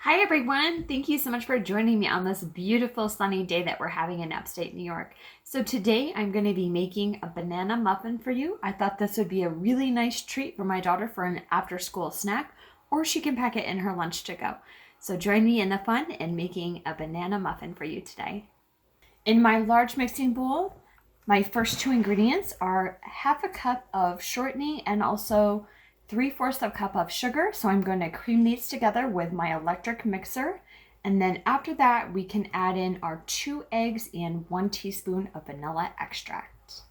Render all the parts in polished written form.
Hi everyone! Thank you so much for joining me on this beautiful sunny day that we're having in upstate New York. So today I'm going to be making a banana muffin for you. I thought this would be a really nice treat for my daughter for an after school snack, or she can pack it in her lunch to go. So join me in the fun in making a banana muffin for you today. In my large mixing bowl, my first two ingredients are half a cup of shortening and also 3/4 of a cup of sugar. So I'm going to cream these together with my electric mixer. And then after that, we can add in our 2 eggs and 1 teaspoon of vanilla extract.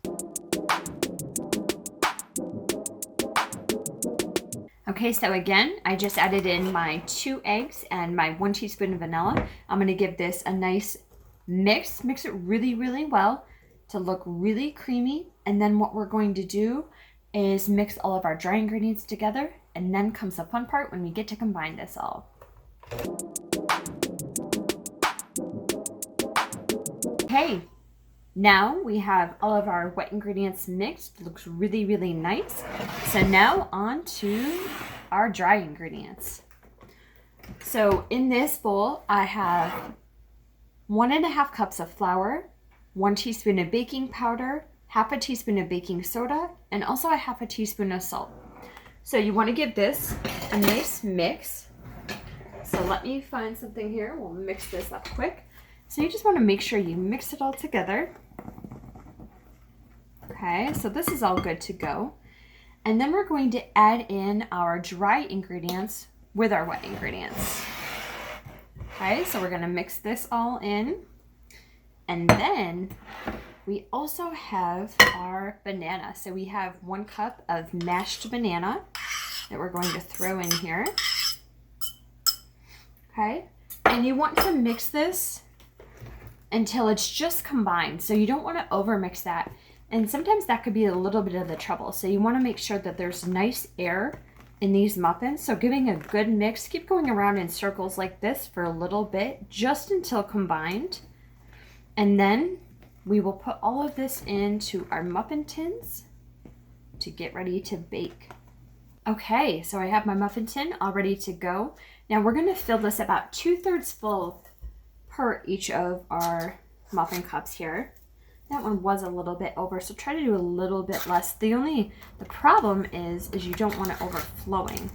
Okay, so again, I just added in my 2 eggs and my 1 teaspoon of vanilla. I'm going to give this a nice mix it really, really well to look really creamy. And then what we're going to do is mix all of our dry ingredients together, and then comes the fun part when we get to combine this all. Okay, now we have all of our wet ingredients mixed. It looks really, really nice. So now on to our dry ingredients. So in this bowl, I have 1.5 cups of flour, 1 teaspoon of baking powder, half a teaspoon of baking soda, and also a half a teaspoon of salt. So you want to give this a nice mix. So let me find something here. We'll mix this up quick. So you just want to make sure you mix it all together. Okay, so this is all good to go. And then we're going to add in our dry ingredients with our wet ingredients. Okay, so we're going to mix this all in. And then we also have our banana. So we have 1 cup of mashed banana that we're going to throw in here. Okay, and you want to mix this until it's just combined. So you don't want to overmix that. And sometimes that could be a little bit of the trouble. So you want to make sure that there's nice air in these muffins. So giving a good mix, keep going around in circles like this for a little bit, just until combined. And then we will put all of this into our muffin tins to get ready to bake. Okay, so I have my muffin tin all ready to go. Now we're going to fill this about 2/3 full per each of our muffin cups here. That one was a little bit over, so try to do a little bit less. The problem is you don't want it overflowing.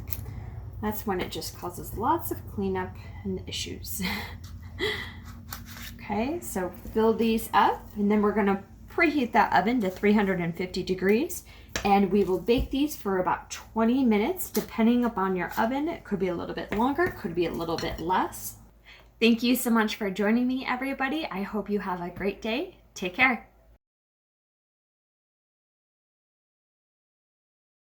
That's when it just causes lots of cleanup and issues. Okay, so fill these up, and then we're going to preheat that oven to 350 degrees, and we will bake these for about 20 minutes, depending upon your oven. It could be a little bit longer, could be a little bit less. Thank you so much for joining me, everybody. I hope you have a great day. Take care.